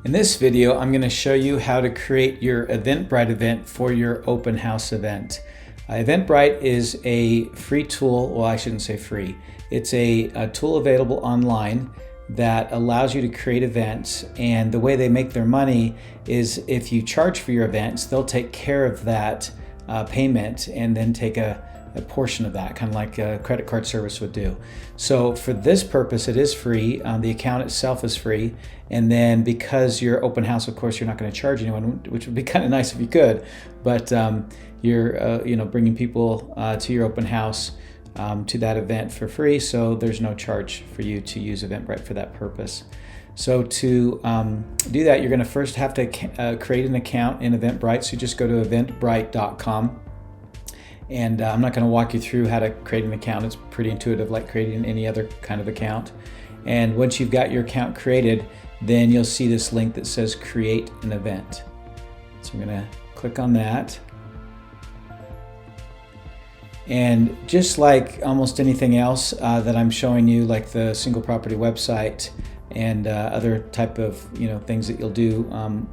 In this video, I'm going to show you how to create your Eventbrite event for your open house event. Eventbrite is a free tool. Well, I shouldn't say free. It's a tool available online that allows you to create events, and the way they make their money is if you charge for your events, they'll take care of that payment and then take a portion of that, kind of like a credit card service would do. So for this purpose, it is free. The account itself is free. And then because you're open house, of course, you're not going to charge anyone, which would be kind of nice if you could. But you're bringing people to your open house to that event for free. So there's no charge for you to use Eventbrite for that purpose. So to do that, you're going to first have to create an account in Eventbrite. So just go to eventbrite.com. And I'm not going to walk you through how to create an account. It's pretty intuitive, like creating any other kind of account. And once you've got your account created, then you'll see this link that says create an event. So I'm going to click on that. And just like almost anything else that I'm showing you, like the single property website and other type of things that you'll do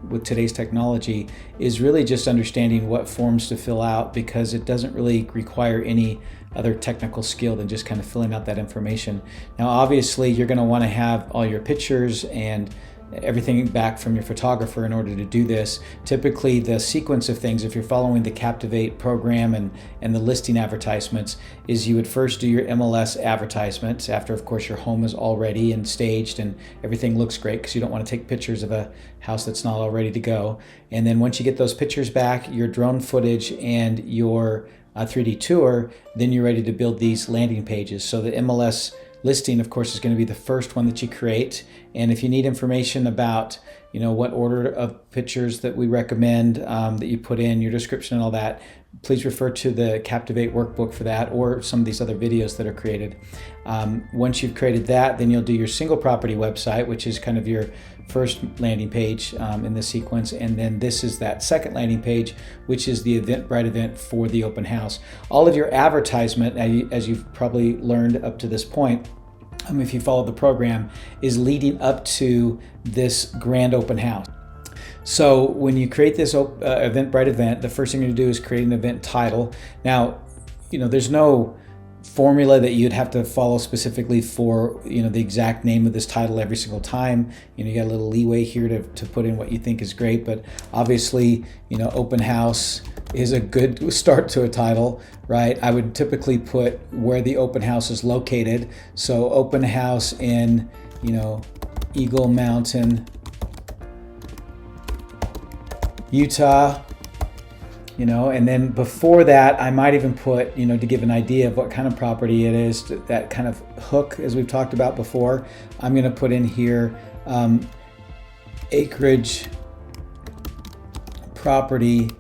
with today's technology, is really just understanding what forms to fill out, because it doesn't really require any other technical skill than just kind of filling out that information. Now obviously you're going to want to have all your pictures and everything back from your photographer in order to do this. Typically the sequence of things, if you're following the Captivate program and the listing advertisements, is you would first do your MLS advertisements after, of course, your home is all ready and staged and everything looks great, because you don't want to take pictures of a house that's not all ready to go. And then once you get those pictures back, your drone footage and your 3D tour, then you're ready to build these landing pages. So the MLS listing, of course, is going to be the first one that you create. And if you need information about what order of pictures that we recommend that you put in your description and all that, please refer to the Captivate workbook for that, or some of these other videos that are created. Once you've created that, then you'll do your single property website, which is kind of your first landing page in the sequence. And then this is that second landing page, which is the Eventbrite event for the open house. All of your advertisement, as you've probably learned up to this point, if you follow the program, is leading up to this grand open house. So when you create this Eventbrite event, the first thing you're going to do is create an event title. Now, there's no formula that you'd have to follow specifically for the exact name of this title every single time. You got a little leeway here to put in what you think is great, but obviously open house is a good start to a title, right? I would typically put where the open house is located. So open house in Eagle Mountain, Utah, and then before that, I might even put, to give an idea of what kind of property it is, that kind of hook, as we've talked about before, I'm going to put in here acreage property,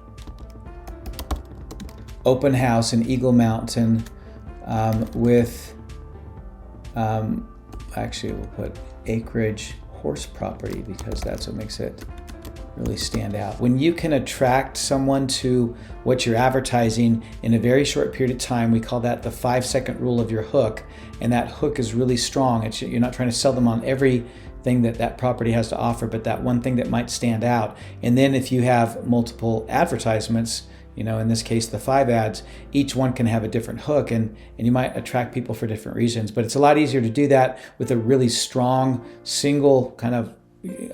open house in Eagle Mountain with, actually we'll put acreage horse property, because that's what makes it really stand out. When you can attract someone to what you're advertising in a very short period of time, we call that the 5-second rule of your hook. And that hook is really strong. You're not trying to sell them on everything that property has to offer, but that one thing that might stand out. And then if you have multiple advertisements, in this case, the 5 ads, each one can have a different hook, and you might attract people for different reasons. But it's a lot easier to do that with a really strong single kind of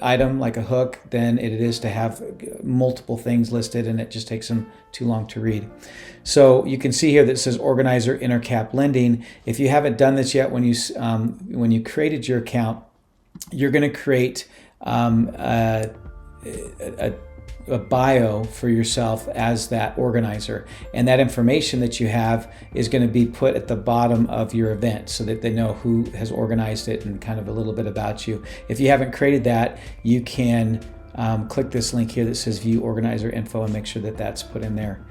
item like a hook than it is to have multiple things listed, and it just takes them too long to read. So you can see here that it says Organizer Intercap Lending. If you haven't done this yet, when you created your account, you're going to create a bio for yourself as that organizer, and that information that you have is going to be put at the bottom of your event so that they know who has organized it and kind of a little bit about you. If you haven't created that, you can click this link here that says view organizer info and make sure that that's put in there.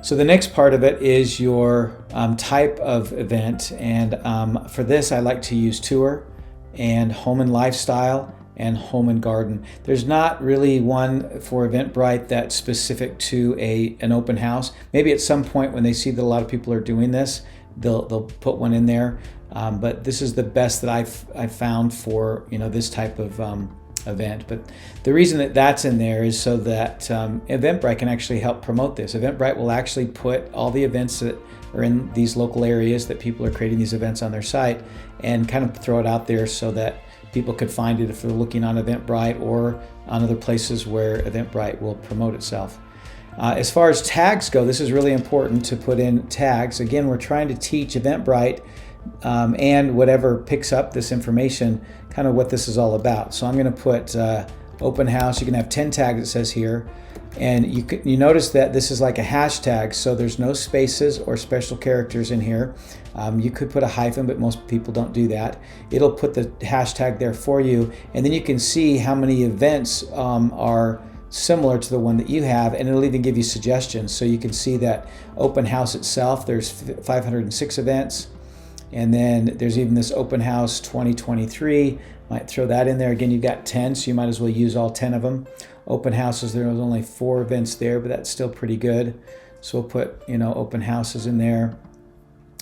So the next part of it is your type of event, and for this I like to use tour and home and lifestyle and home and garden. There's not really one for Eventbrite that's specific to an open house. Maybe at some point when they see that a lot of people are doing this, they'll put one in there. but this is the best that I've found for this type of event. But the reason that that's in there is so that Eventbrite can actually help promote this. Eventbrite will actually put all the events that are in these local areas that people are creating these events on their site and kind of throw it out there so that people could find it if they're looking on Eventbrite or on other places where Eventbrite will promote itself. As far as tags go, this is really important to put in tags. Again, we're trying to teach Eventbrite and whatever picks up this information kind of what this is all about. So I'm going to put open house. You can have 10 tags, it says here. And you notice that this is like a hashtag, so there's no spaces or special characters in here. You could put a hyphen, but most people don't do that. It'll put the hashtag there for you, and then you can see how many events are similar to the one that you have, and it'll even give you suggestions. So you can see that open house itself, there's 506 events, and then there's even this open house 2023. Might throw that in there. Again, you've got 10, so you might as well use all 10 of them. Open houses, there was only 4 events there, but that's still pretty good. So we'll put, open houses in there.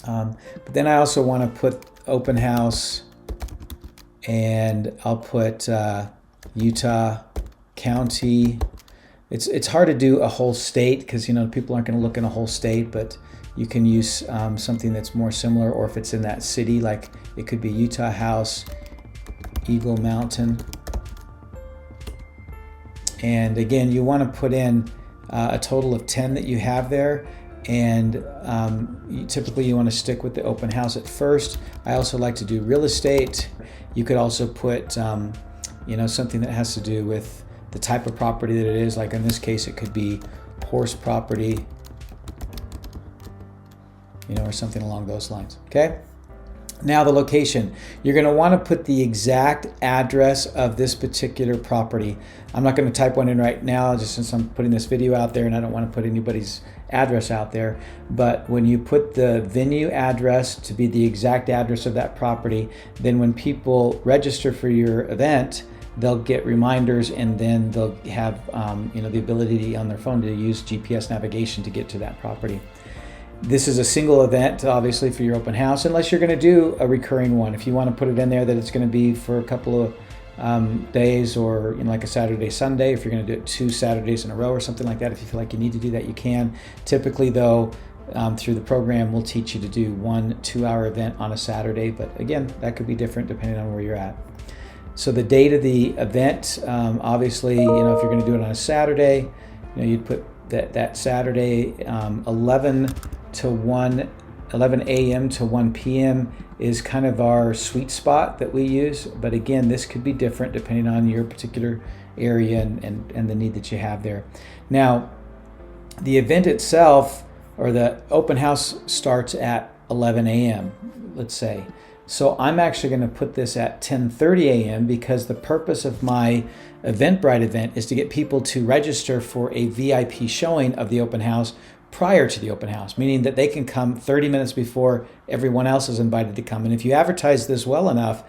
But then I also want to put open house, and I'll put Utah County. It's hard to do a whole state because, people aren't going to look in a whole state, but you can use something that's more similar, or if it's in that city, like it could be Utah House, Eagle Mountain. And again, you want to put in a total of 10 that you have there, and typically you want to stick with the open house at first. I also like to do real estate. You could also put something that has to do with the type of property that it is. Like in this case, it could be horse property, or something along those lines. Okay. Now the location. You're going to want to put the exact address of this particular property. I'm not going to type one in right now, just since I'm putting this video out there and I don't want to put anybody's address out there. But when you put the venue address to be the exact address of that property, then when people register for your event, they'll get reminders, and then they'll have the ability on their phone to use GPS navigation to get to that property. This is a single event, obviously, for your open house, unless you're going to do a recurring one. If you want to put it in there that it's going to be for a couple of days, or like a Saturday, Sunday, if you're going to do it 2 Saturdays in a row or something like that, if you feel like you need to do that, you can. Typically, though, through the program, we'll teach you to do 1 2-hour event on a Saturday. But again, that could be different depending on where you're at. So the date of the event, obviously, if you're going to do it on a Saturday, you'd put that Saturday, 11 a.m. to 1 p.m. is kind of our sweet spot that we use. But again, this could be different depending on your particular area and the need that you have there. Now, the event itself, or the open house, starts at 11 a.m., let's say. So I'm actually going to put this at 10:30 a.m. because the purpose of my Eventbrite event is to get people to register for a VIP showing of the open house prior to the open house, meaning that they can come 30 minutes before everyone else is invited to come. And if you advertise this well enough,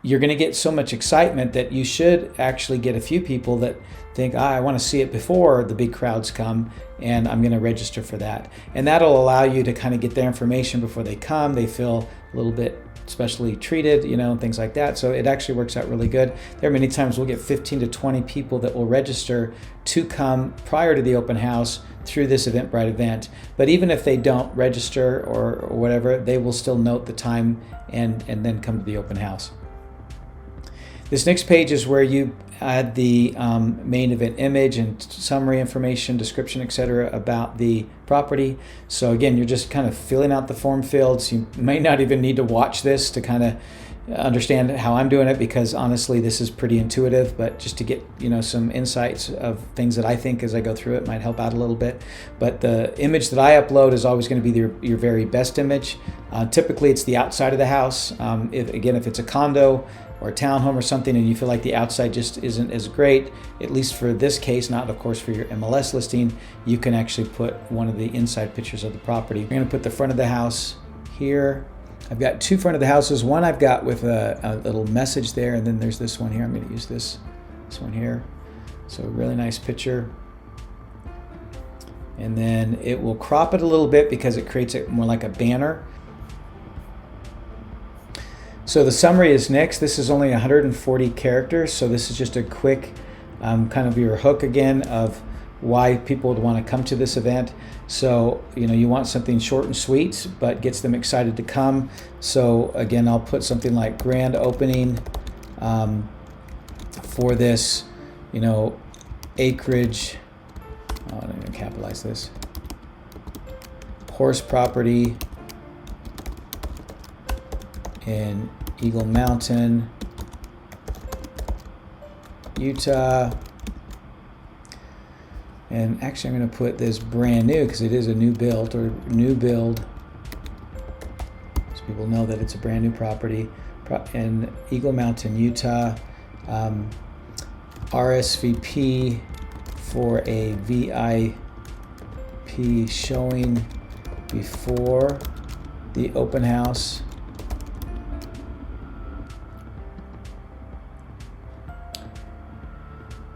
you're going to get so much excitement that you should actually get a few people that think, I want to see it before the big crowds come, and I'm going to register for that. And that'll allow you to kind of get their information before they come. They feel a little bit specially treated, and things like that. So it actually works out really good. There are many times we'll get 15 to 20 people that will register to come prior to the open house through this Eventbrite event. But even if they don't register or whatever, they will still note the time and then come to the open house. This next page is where you add the main event image and summary information, description, etc. about the property. So again, you're just kind of filling out the form fields. You may not even need to watch this to kind of understand how I'm doing it, because honestly, this is pretty intuitive, but just to get some insights of things that I think as I go through it might help out a little bit. But the image that I upload is always going to be your very best image. Typically, it's the outside of the house. If it's a condo or a townhome or something, and you feel like the outside just isn't as great, at least for this case, not of course for your MLS listing, you can actually put one of the inside pictures of the property. We're going to put the front of the house here. I've got 2 front of the houses. One I've got with a little message there, and then there's this one here. I'm going to use this one here. So a really nice picture. And then it will crop it a little bit because it creates it more like a banner. So the summary is next. This is only 140 characters, so this is just a quick kind of your hook again of why people would want to come to this event. So you want something short and sweet but gets them excited to come. So again, I'll put something like grand opening for this acreage. Oh, I'm going to capitalize this. Horse property in Eagle Mountain, Utah. And actually I'm going to put this brand new because it is a new build, so people know that it's a brand new property in Eagle Mountain, Utah. RSVP for a VIP showing before the open house.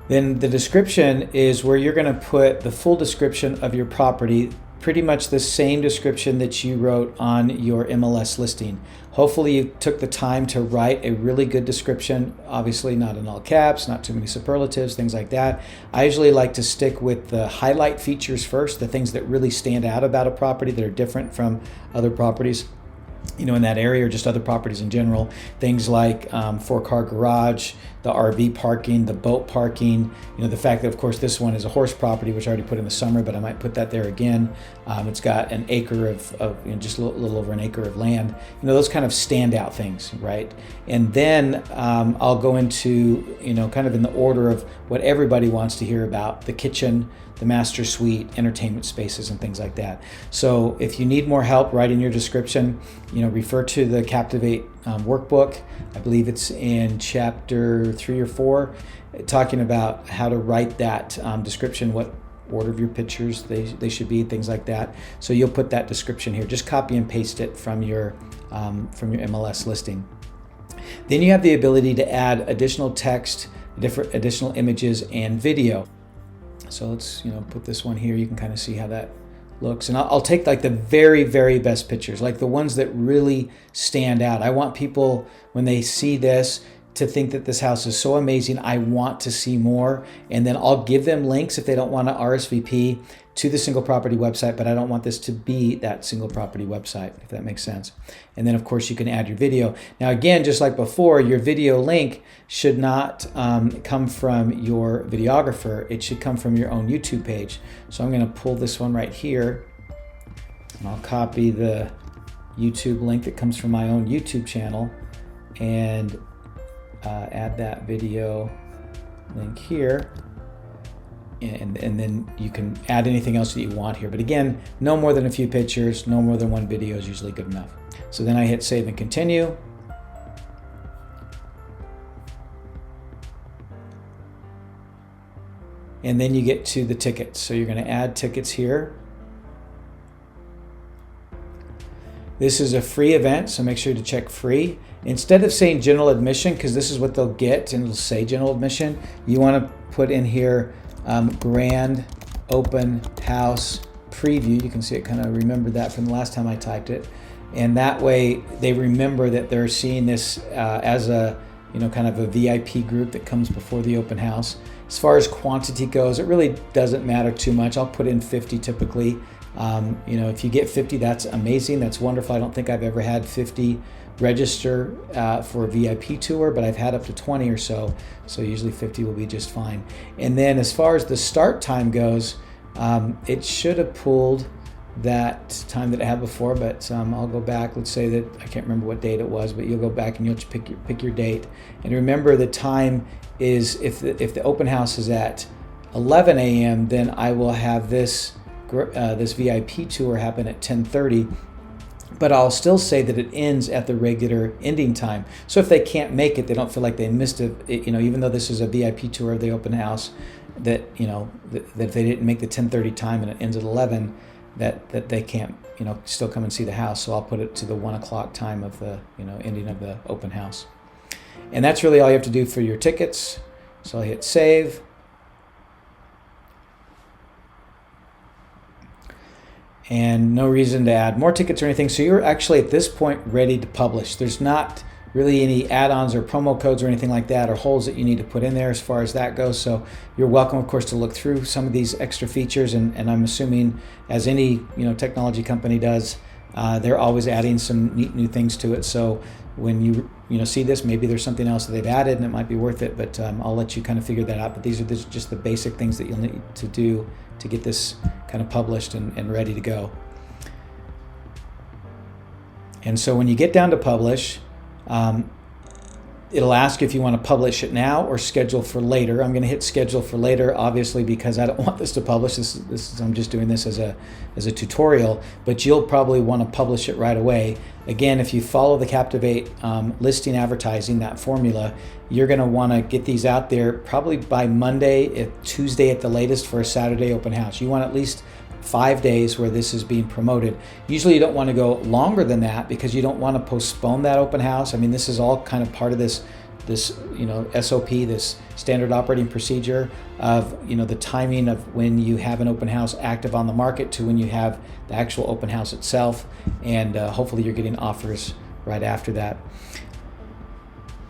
Then the description is where you're going to put the full description of your property, pretty much the same description that you wrote on your MLS listing. Hopefully you took the time to write a really good description, obviously not in all caps, not too many superlatives, things like that. I usually like to stick with the highlight features first, the things that really stand out about a property that are different from other properties in that area, or just other properties in general. Things like 4-car garage, the RV parking, the boat parking, the fact that of course this one is a horse property, which I already put in the summer, but I might put that there again. It's got an acre of just a little over an acre of land. Those kind of standout things, right? And then I'll go into kind of in the order of what everybody wants to hear about: the kitchen, the master suite, entertainment spaces, and things like that. So if you need more help writing your description, refer to the Captivate workbook. I believe it's in chapter 3 or 4, talking about how to write that description, what order of your pictures they should be, things like that. So you'll put that description here. Just copy and paste it from your MLS listing. Then you have the ability to add additional text, additional images, and video. So let's put this one here. You can kind of see how that looks, and I'll take like the very, very best pictures, like the ones that really stand out. I want people, when they see this, to think that this house is so amazing, I want to see more. And then I'll give them links if they don't want to RSVP to the single property website, but I don't want this to be that single property website, if that makes sense. And then of course you can add your video. Now again, just like before, your video link should not come from your videographer. It should come from your own YouTube page. So I'm going to pull this one right here, and I'll copy the YouTube link that comes from my own YouTube channel and add that video link here, and then you can add anything else that you want here. But again, no more than a few pictures, no more than one video is usually good enough. So then I hit save and continue. And then you get to the tickets. So you're going to add tickets here. This is a free event, so make sure to check free. Instead of saying general admission, because this is what they'll get and it'll say general admission, you want to put in here grand open house preview. You can see it kind of remembered that from the last time I typed it. And that way they remember that they're seeing this as a kind of a VIP group that comes before the open house. As far as quantity goes, it really doesn't matter too much. I'll put in 50 typically. If you get 50, that's amazing. That's wonderful. I don't think I've ever had 50 register for a VIP tour, but I've had up to 20 or so. So usually 50 will be just fine. And then as far as the start time goes, it should have pulled that time that I had before, but I'll go back. Let's say that I can't remember what date it was, but you'll go back and you'll pick your date. And remember, the time is if the open house is at 11 a.m., then I will have this VIP tour happen at 10:30, but I'll still say that it ends at the regular ending time. So if they can't make it, they don't feel like they missed it. Even though this is a VIP tour of the open house, that if they didn't make the 10:30 time and it ends at 11, that they can't still come and see the house. So I'll put it to the 1 o'clock time of the ending of the open house. And that's really all you have to do for your tickets. So I'll hit save. And no reason to add more tickets or anything. So you're actually at this point ready to publish. There's not really any add-ons or promo codes or anything like that, or holes that you need to put in there as far as that goes. So you're welcome, of course, to look through some of these extra features, and I'm assuming, as any technology company does, they're always adding some neat new things to it. So when you see this, maybe there's something else that they've added and it might be worth it, but I'll let you kind of figure that out. But these are just the basic things that you'll need to do to get this kind of published and ready to go. And so when you get down to publish, it'll ask you if you want to publish it now or schedule for later. I'm going to hit schedule for later, obviously, because I don't want this to publish. I'm just doing this as a tutorial, but you'll probably want to publish it right away. Again, if you follow the Captivate listing advertising, that formula, you're going to want to get these out there probably by Monday, Tuesday at the latest, for a Saturday open house. You want at least 5 days where this is being promoted. Usually you don't want to go longer than that because you don't want to postpone that open house. I mean, this is all kind of part of this SOP, this standard operating procedure of the timing of when you have an open house active on the market to when you have the actual open house itself, and hopefully you're getting offers right after that.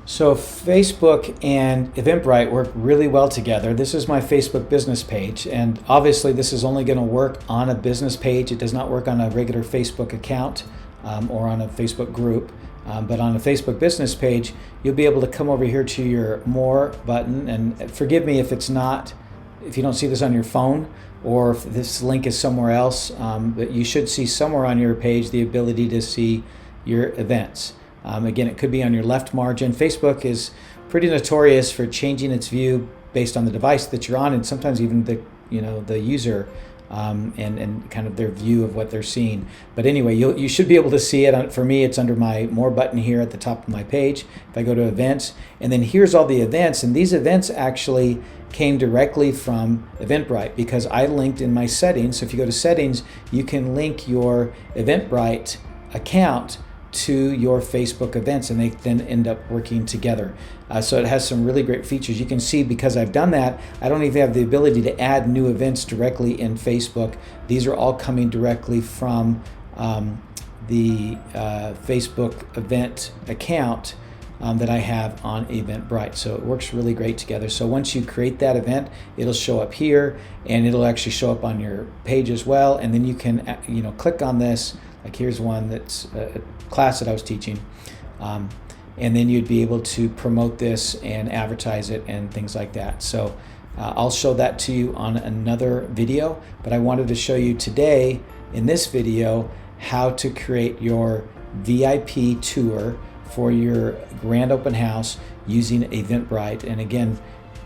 So Facebook and Eventbrite work really well together. This is my Facebook business page, and obviously this is only going to work on a business page. It does not work on a regular Facebook account or on a Facebook group. But on a Facebook business page, you'll be able to come over here to your More button, and forgive me if you don't see this on your phone or if this link is somewhere else, but you should see somewhere on your page the ability to see your events. Again, it could be on your left margin. Facebook is pretty notorious for changing its view based on the device that you're on, and sometimes even the user and kind of their view of what they're seeing. But anyway, you should be able to see it. For me, it's under my More button here at the top of my page. If I go to Events, and then here's all the events, and these events actually came directly from Eventbrite because I linked in my settings. So if you go to Settings, you can link your Eventbrite account to your Facebook events, and they then end up working together. So it has some really great features. You can see, because I've done that, I don't even have the ability to add new events directly in Facebook. These are all coming directly from the Facebook event account that I have on Eventbrite. So it works really great together. So once you create that event, it'll show up here, and it'll actually show up on your page as well. And then you can click on this. Like here's one that's a class that I was teaching, and then you'd be able to promote this and advertise it and things like that. So I'll show that to you on another video, but I wanted to show you today in this video how to create your VIP tour for your grand open house using Eventbrite. And again,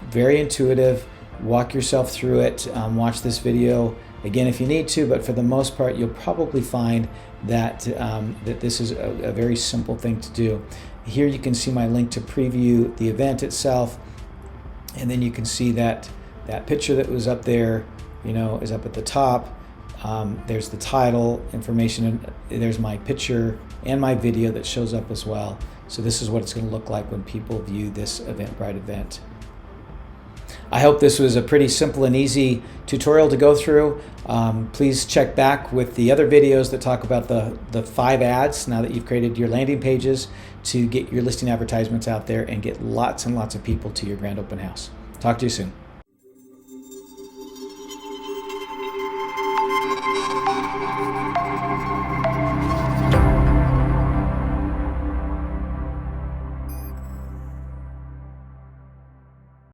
very intuitive. Walk yourself through it. Watch this video again if you need to, but for the most part, you'll probably find that that this is a very simple thing to do. Here you can see my link to preview the event itself, and then you can see that picture that was up there, is up at the top. There's the title information, and there's my picture and my video that shows up as well. So this is what it's going to look like when people view this Eventbrite event. I hope this was a pretty simple and easy tutorial to go through. Please check back with the other videos that talk about the 5 ads now that you've created your landing pages to get your listing advertisements out there and get lots and lots of people to your grand open house. Talk to you soon.